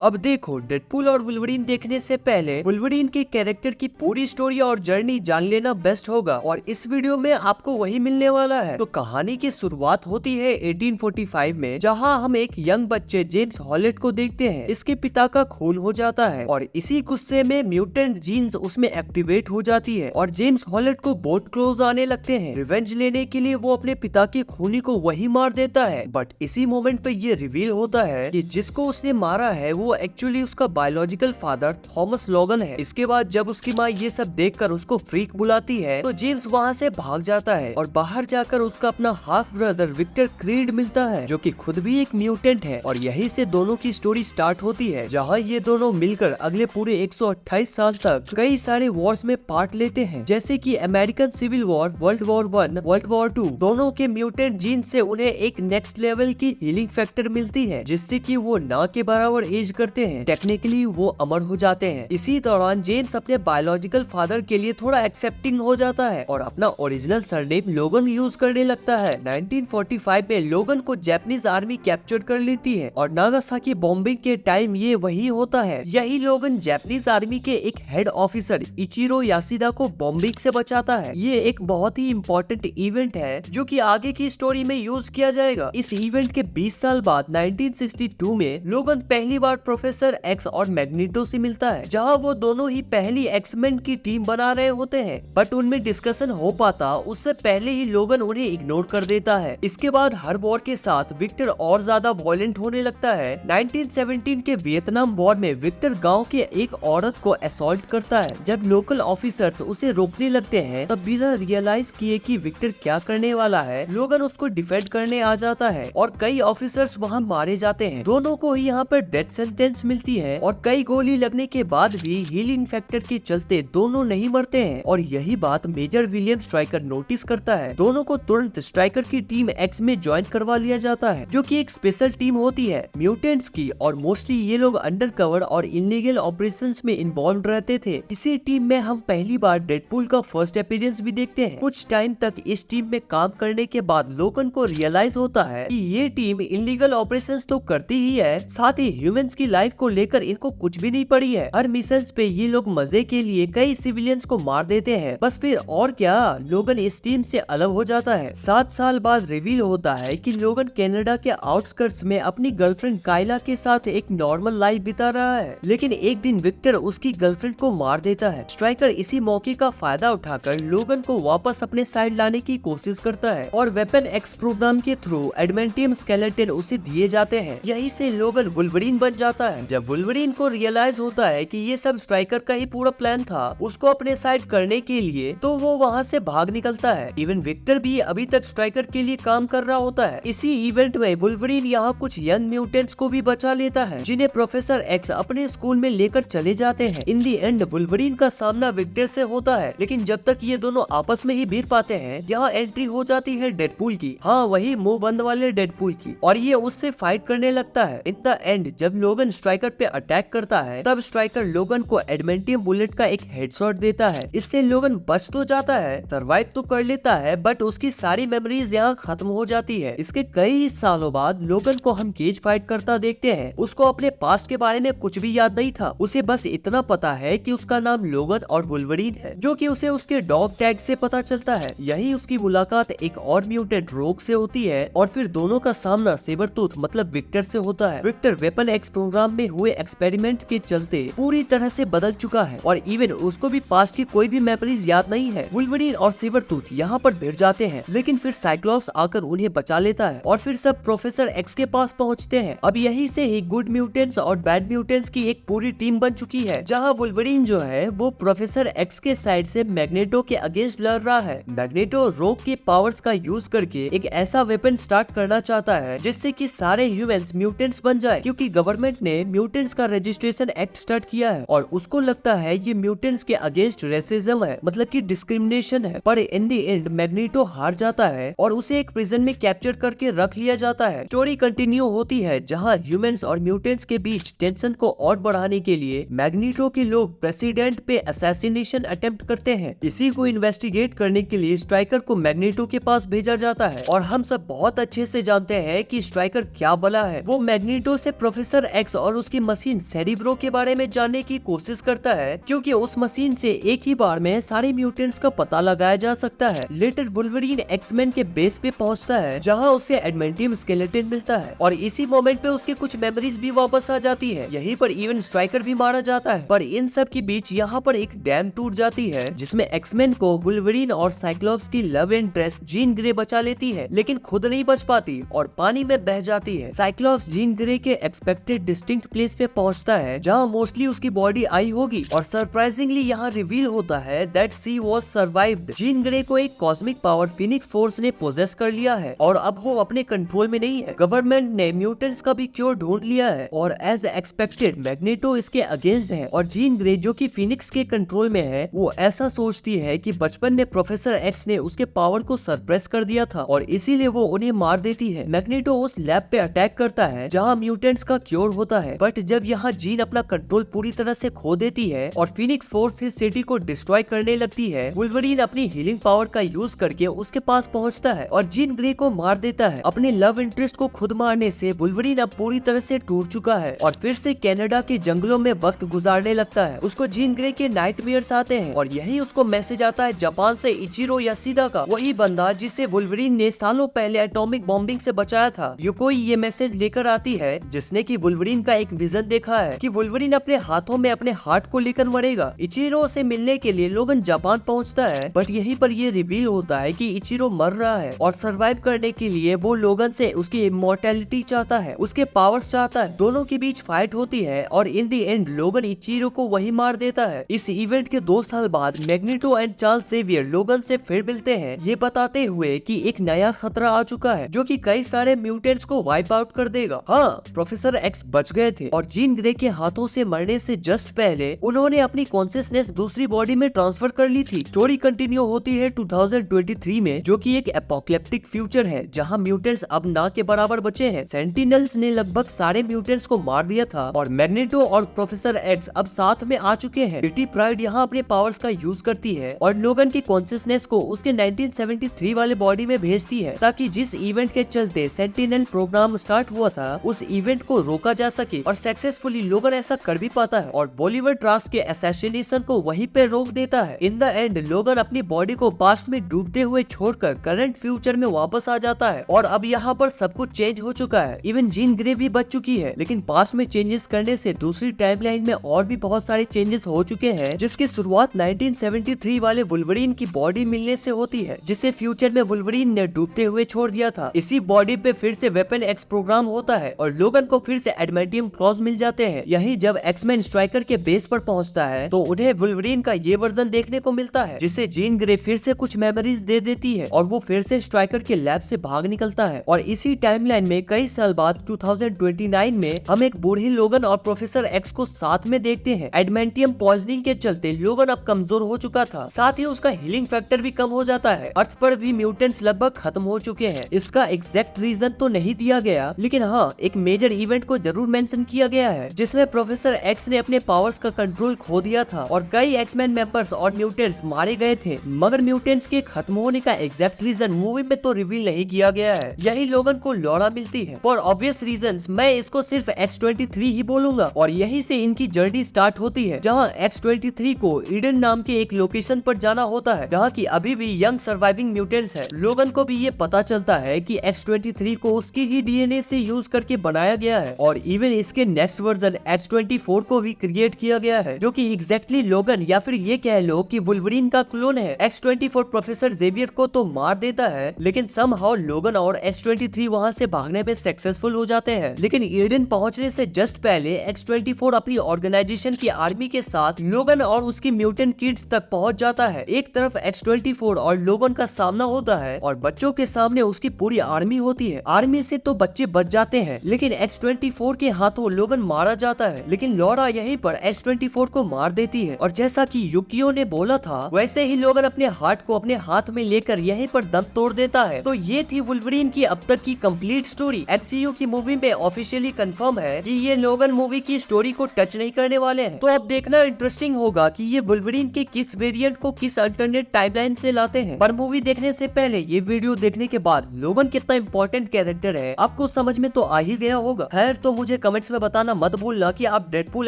अब देखो, डेडपूल और वुल्वरीन देखने से पहले वुल्वरीन के कैरेक्टर की पूरी स्टोरी और जर्नी जान लेना बेस्ट होगा और इस वीडियो में आपको वही मिलने वाला है। तो कहानी की शुरुआत होती है 1845 में, जहां हम एक यंग बच्चे जेम्स हॉलेट को देखते हैं। इसके पिता का खून हो जाता है और इसी गुस्से में म्यूटेंट जीन्स उसमें एक्टिवेट हो जाती है और जेम्स हॉलेट को बहुत क्लोज आने लगते हैं। रिवेंज लेने के लिए वो अपने पिता के खूनी को वही मार देता है, बट इसी मोमेंट पे ये रिवील होता है कि जिसको उसने मारा है वो एक्चुअली उसका बायोलॉजिकल फादर थॉमस लोगन है। इसके बाद जब उसकी माँ ये सब देखकर उसको फ्रीक बुलाती है तो जेम्स वहाँ से भाग जाता है और बाहर जाकर उसका अपना हाफ ब्रदर विक्टर क्रीड मिलता है, जो कि खुद भी एक म्यूटेंट है। और यहीं से दोनों की स्टोरी स्टार्ट होती है, जहाँ ये दोनों मिलकर अगले पूरे 128 साल तक कई सारे वॉर्स में पार्ट लेते हैं, जैसे कि American civil war, world war 1, world war 2। दोनों के म्यूटेंट जीन से उन्हें एक नेक्स्ट लेवल की हीलिंग फैक्टर मिलती है, जिससे कि वो ना के बराबर एज करते हैं। टेक्निकली वो अमर हो जाते हैं। इसी दौरान जेम्स अपने बायोलॉजिकल फादर के लिए थोड़ा एक्सेप्टिंग हो जाता है और अपना ओरिजिनल सरनेम लोगन यूज करने लगता है। 1945 में लोगन को जापानीज आर्मी कैप्चर कर लेती है और नागासाकी बॉम्बिंग के टाइम ये वही होता है। यही लोगन जापानीज आर्मी के एक हेड ऑफिसर इचिरो यासिदा को बॉम्बिंग से बचाता है। ये एक बहुत ही इम्पोर्टेंट इवेंट है जो कि आगे की स्टोरी में यूज किया जाएगा। इस इवेंट के 20 साल बाद 1962 में लोगन पहली बार प्रोफेसर एक्स और मैग्नेटो से मिलता है, जहां वो दोनों ही पहली एक्समैन की टीम बना रहे होते हैं, बट उनमें डिस्कशन हो पाता उससे पहले ही लोगन उन्हें इग्नोर कर देता है। इसके बाद हर वॉर के साथ विक्टर और ज्यादा वॉयलेंट होने लगता है। 1917 के वियतनाम वॉर में विक्टर गांव के एक औरत को असॉल्ट करता है। जब लोकल ऑफिसर्स उसे रोकने लगते हैं तब बिना रियलाइज किए कि विक्टर क्या करने वाला है, लोगन उसको डिफेंड करने आ जाता है और कई ऑफिसर्स वहां मारे जाते हैं। दोनों को ही यहाँ पर डेथ सेंटेंस मिलती है और कई गोली लगने के बाद भी हीलिंग फैक्टर के चलते दोनों नहीं मरते हैं और यही बात मेजर विलियम स्ट्राइकर नोटिस करता है। दोनों को तुरंत स्ट्राइकर की टीम एक्स में ज्वाइन करवा लिया जाता है, जो कि एक स्पेशल टीम होती है म्यूटेंट्स की, और मोस्टली ये लोग अंडरकवर और इलीगल ऑपरेशंस में इन्वॉल्व रहते थे। इसी टीम में हम पहली बार डेडपूल का फर्स्ट अपीयरेंस भी देखते हैं। कुछ टाइम तक इस टीम में काम करने के बाद लोगन को रियलाइज होता है कि ये टीम इलीगल ऑपरेशंस तो करती ही है, साथ ही ह्यूमंस की लाइफ को लेकर इनको कुछ भी नहीं पड़ी है। हर मिशन पे ये लोग मजे के लिए कई सिविलियंस को मार देते हैं, बस फिर और क्या, लोगन इस टीम से अलग हो जाता है। 7 साल बाद रिवील होता है कि लोगन कनाडा के आउटस्कर्ट्स में अपनी गर्लफ्रेंड काइला के साथ एक नॉर्मल लाइफ बिता रहा है, लेकिन एक दिन विक्टर उसकी गर्लफ्रेंड को मार देता है। स्ट्राइकर इसी मौके का फायदा उठाकर लोगन को वापस अपने साइड लाने की कोशिश करता है और वेपन एक्स प्रोग्राम के थ्रू एडमेंटियम स्केलेटन उसे दिए जाते हैं। यही से लोगन वुल्वरीन बन जाता है। जब वुल्वरीन को रियलाइज होता है कि ये सब स्ट्राइकर का ही पूरा प्लान था उसको अपने साइड करने के लिए, तो वो वहाँ से भाग निकलता है। इवन विक्टर भी अभी तक स्ट्राइकर के लिए काम कर रहा होता है। इसी इवेंट में वुल्वरीन यहाँ कुछ यंग म्यूटेंट्स को भी बचा लेता है, जिन्हें प्रोफेसर एक्स अपने स्कूल में लेकर चले जाते हैं। इन दी एंड वुल्वरीन का सामना विक्टर से होता है, लेकिन जब तक ये दोनों आपस में ही भिड़ पाते हैं, यहाँ एंट्री हो जाती है डेडपूल की। हाँ, वही मुंह बंद वाले डेडपूल की, और ये उससे फाइट करने लगता है। इन द एंड जब लोगन स्ट्राइकर पे अटैक करता है तब स्ट्राइकर लोगन को एडमेंटियम बुलेट का एक हेडशॉट देता है। इससे लोगन बच तो जाता है, सरवाइव तो कर लेता है, बट उसकी सारी मेमोरीज यहाँ खत्म हो जाती है। इसके कई सालों बाद लोगन को हम केज फाइट करता देखते हैं। उसको अपने पास्ट के बारे में कुछ भी याद नहीं था, उसे बस इतना पता है कि उसका नाम लोगन और वुल्वरीन है, जो कि उसे उसके डॉग टैग से पता चलता है। यही उसकी मुलाकात एक और म्यूटेंट रोग से होती है और फिर दोनों का सामना सेबरटूथ मतलब विक्टर से होता है। विक्टर वेपन एक्स प्रोग्राम में हुए एक्सपेरिमेंट के चलते पूरी तरह से बदल चुका है और इवन उसको भी पास्ट की कोई भी मेमोरीज याद नहीं है। वुल्वरीन और सेबरटूथ यहाँ पर भिड़ जाते हैं, लेकिन फिर साइक्लोप्स आकर उन्हें बचा लेता है और फिर सब प्रोफेसर एक्स के पास पहुँचते हैं। अब यही से ही गुड म्यूटेंट्स और बैड म्यूटेंट्स की एक पूरी टीम बन चुकी है, जहाँ वुल्वरीन जो है वो प्रोफेसर एक्स के साइड से मैग्नेटो के अगेंस्ट लड़ रहा है। मैग्नेटो रोग के पावर्स का यूज करके एक ऐसा वेपन स्टार्ट करना चाहता है जिससे कि सारे ह्यूमंस म्यूटेंट्स बन जाए, क्योंकि गवर्नमेंट ने म्यूटेंट्स का रजिस्ट्रेशन एक्ट स्टार्ट किया है और उसको लगता है ये म्यूटेंट्स के अगेंस्ट रेसिज्म है, मतलब कि डिस्क्रिमिनेशन है। पर इन दी एंड मैग्नेटो हार जाता है और उसे एक प्रिजन में कैप्चर करके रख लिया जाता है। स्टोरी कंटिन्यू होती है, जहाँ ह्यूमंस और म्यूटेंट्स के बीच टेंशन को और बढ़ाने के लिए मैग्नेटो के लोग प्रेसिडेंट पे असैसिनेशन अटेम्प्ट करते हैं। इसी को इन्वेस्टिगेट करने के लिए स्ट्राइकर को मैग्नेटो के पास भेजा जाता है और हम सब बहुत अच्छे से जानते हैं कि स्ट्राइकर क्या बला है। वो मैग्नेटो से प्रोफेसर एक्स एक्स और उसकी मशीन सेरिब्रो के बारे में जानने की कोशिश करता है, क्योंकि उस मशीन से एक ही बार में सारे म्यूटेंट्स का पता लगाया जा सकता है। लेटर वुल्वरीन एक्समैन के बेस पे पहुंचता है, जहां उसे एडमेंटियम स्केलेटन मिलता है और इसी मोमेंट पे उसके कुछ मेमोरीज भी वापस आ जाती है। यहीं पर इवन स्ट्राइकर भी मारा जाता है। पर इन सब के बीच यहाँ पर एक डैम टूट जाती है, जिसमें एक्समैन को वुल्वरीन और साइक्लोप्स की लव इंटरेस्ट जीन ग्रे बचा लेती है, लेकिन खुद नहीं बच पाती और पानी में बह जाती है। साइक्लोप्स जीन ग्रे के एक्सपेक्टेड डिस्टिंक्ट प्लेस पे पहुंचता है, जहां मोस्टली उसकी बॉडी आई होगी और सरप्राइजिंगली यहाँ रिवील होता है that she was survived. Jean Grey को एक कॉस्मिक पावर फिनिक्स फोर्स ने पोजेस कर लिया है और अब वो अपने कंट्रोल में नहीं है। गवर्नमेंट ने म्यूटेंट्स का भी क्योर ढूंढ लिया है और एज एक्सपेक्टेड मैग्नेटो इसके अगेंस्ट है और जीन ग्रे जो कि फिनिक्स के कंट्रोल में है, वो ऐसा सोचती है कि बचपन में प्रोफेसर एक्स ने उसके पावर को सरप्रेस कर दिया था और इसीलिए वो उन्हें मार देती है। मैग्नेटो उस लैब पे अटैक करता है जहां म्यूटेंट्स का क्योर होता है, बट जब यहाँ जीन अपना कंट्रोल पूरी तरह से खो देती है और फिनिक्स फोर्स इस सिटी को डिस्ट्रॉय करने लगती है, वुल्वरीन अपनी हीलिंग पावर का यूज करके उसके पास पहुंचता है और जीन ग्रे को मार देता है। अपने लव इंटरेस्ट को खुद मारने से वुल्वरीन अब पूरी तरह से टूट चुका है और फिर से कनाडा के जंगलों में वक्त गुजारने लगता है। उसको जीन ग्रे के नाइटमेयर्स आते हैं और यही उसको मैसेज आता है जापान से इचिरो याशिदा का, वही बंदा जिसे वुल्वरीन ने सालों पहले एटॉमिक बॉम्बिंग से बचाया था। युकोई ये मैसेज लेकर आती है, जिसने कि वुल्वरीन का एक विजन देखा है कि वुल्वरीन अपने हाथों में अपने हार्ट को लेकर मरेगा। इचिरो से मिलने के लिए लोगन जापान पहुंचता है, बट यहीं पर ये रिवील होता है कि इचिरो मर रहा है और सरवाइव करने के लिए वो लोगन से उसकी इमॉर्टैलिटी चाहता है, उसके पावर्स चाहता है। दोनों के बीच फाइट होती है और इन दी एंड लोगन इचिरो को वही मार देता है। इस इवेंट के 2 साल बाद मैग्नेटो एंड चार्ल्स जेवियर लोगन से फिर मिलते हैं, ये बताते हुए कि एक नया खतरा आ चुका है जो कि कई सारे म्यूटेंट्स को वाइप आउट कर देगा। हाँ, प्रोफेसर एक्स बच गए थे और जीन ग्रे के हाथों से मरने से जस्ट पहले उन्होंने अपनी कॉन्शियसनेस दूसरी बॉडी में ट्रांसफर कर ली थी। स्टोरी कंटिन्यू होती है 2023 में, जो कि एक एपोकलिप्टिक फ्यूचर है जहां म्यूटेंट्स अब ना के बराबर बचे हैं। सेंटिनल्स ने लगभग सारे म्यूटेंट्स को मार दिया था और मैग्नेटो और प्रोफेसर एक्स अब साथ में आ चुके हैं। किटी प्राइड यहाँ अपने पावर्स का यूज करती है और लोगन की कॉन्शियसनेस को उसके 1973 वाले बॉडी में भेजती है, ताकि जिस इवेंट के चलते सेंटिनल प्रोग्राम स्टार्ट हुआ था उस इवेंट को रोका जा सके और सक्सेसफुली लोगन ऐसा कर भी पाता है और बॉलीवुड ट्रास्ट के असैसिनेशन को वहीं पे रोक देता है। इन द एंड लोगन अपनी बॉडी को पास्ट में डूबते हुए छोड़कर करंट फ्यूचर में वापस आ जाता है और अब यहाँ पर सब कुछ चेंज हो चुका है। इवन जीन ग्रे भी बच चुकी है, लेकिन पास्ट में चेंजेस करने से दूसरी टाइमलाइन में और भी बहुत सारे चेंजेस हो चुके हैं, जिसकी शुरुआत 1973 वाले वुल्वरीन की बॉडी मिलने से होती है, जिसे फ्यूचर में वुल्वरीन ने डूबते हुए छोड़ दिया था। इसी बॉडी पे फिर से वेपन एक्स प्रोग्राम होता है और लोगन को फिर से एडमेंटियम क्लॉज मिल जाते हैं। यही जब एक्समैन स्ट्राइकर के बेस पर पहुंचता है तो उन्हें वुल्वरीन का ये वर्जन देखने को मिलता है, जिसे जीन ग्रे फिर से कुछ मेमोरीज दे देती है और वो फिर से स्ट्राइकर के लैब से भाग निकलता है। और इसी टाइमलाइन में कई साल बाद 2029 में हम एक बूढ़ी लोगन और प्रोफेसर एक्स को साथ में देखते हैं। एडमेंटियम पॉइजनिंग के चलते लोगन अब कमजोर हो चुका था, साथ ही उसका हीलिंग फैक्टर भी कम हो जाता है। अर्थ पर भी म्यूटेंट्स लगभग खत्म हो चुके हैं। इसका एग्जैक्ट रीजन तो नहीं दिया गया, लेकिन हाँ, एक मेजर इवेंट को जरूर मेंशन किया गया है, जिसमें प्रोफेसर एक्स ने अपने पावर्स का कंट्रोल खो दिया था और कई एक्समैन मेंबर्स और म्यूटेंट्स मारे गए थे। मगर म्यूटेंट्स के खत्म होने का एग्जैक्ट रीजन मूवी में तो रिवील नहीं किया गया है। यही लोगन को लौड़ा मिलती है फॉर ऑब्वियस रीजंस। मैं इसको सिर्फ X-23 ही बोलूंगा और यही से इनकी जर्नी स्टार्ट होती है, जहाँ X-23 को ईडन नाम के एक लोकेशन पर जाना होता है, जहाँ की अभी भी यंग सर्वाइविंग म्यूटेंट्स है। लोगन को भी ये पता चलता है कि X-23 को उसकी ही DNA से यूज करके बनाया गया है और इवन इसके नेक्स्ट वर्जन X-24 को भी क्रिएट किया गया है, जो कि एग्जैक्टली लोगन या फिर ये कह लो कि वुल्वरीन का क्लोन है। X-24 प्रोफेसर जेवियर को तो मार देता है, लेकिन समहाउ लोगन और X-23 वहाँ से भागने में सक्सेसफुल हो जाते हैं। लेकिन ईडन पहुँचने से जस्ट पहले X-24 अपनी ऑर्गेनाइजेशन की आर्मी के साथ लोगन और उसकी म्यूटेंट किड्स तक पहुँच जाता है। एक तरफ X-24 और लोगन का सामना होता है और बच्चों के सामने उसकी पूरी आर्मी होती है। आर्मी से तो बच्चे बच जाते हैं, लेकिन X-24 के हाथों लोगन मारा जाता है। लेकिन लॉरा यहीं पर X-24 को मार देती है और जैसा कि युकियो ने बोला था, वैसे ही लोगन अपने हार्ट को अपने हाथ में लेकर यहीं पर दम तोड़ देता है। तो ये थी वुल्वरीन की अब तक की कंप्लीट स्टोरी। MCU की मूवी में ऑफिशियली कंफर्म है कि ये लोगन मूवी की स्टोरी को टच नहीं करने वाले हैं। तो अब देखना इंटरेस्टिंग होगा कि ये वुल्वरीन के किस वेरिएंट को किस अल्टरनेट टाइमलाइन से लाते हैं। पर मूवी देखने से पहले ये वीडियो देखने के बाद लोगन कितना इंपॉर्टेंट कैरेक्टर है आपको समझ में तो आ ही गया होगा। खैर, तो मुझे मुझे कमेंट्स में बताना मत भूलना कि आप डेडपूल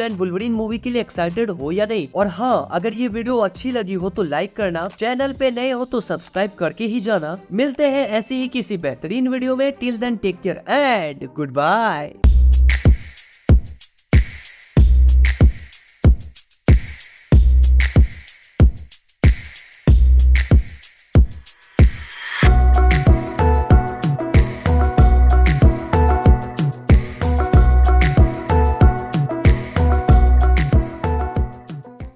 एंड वुल्वरीन मूवी के लिए एक्साइटेड हो या नहीं। और हाँ, अगर ये वीडियो अच्छी लगी हो तो लाइक करना, चैनल पे नए हो तो सब्सक्राइब करके ही जाना। मिलते हैं ऐसे ही किसी बेहतरीन वीडियो में। Till then take care and good bye.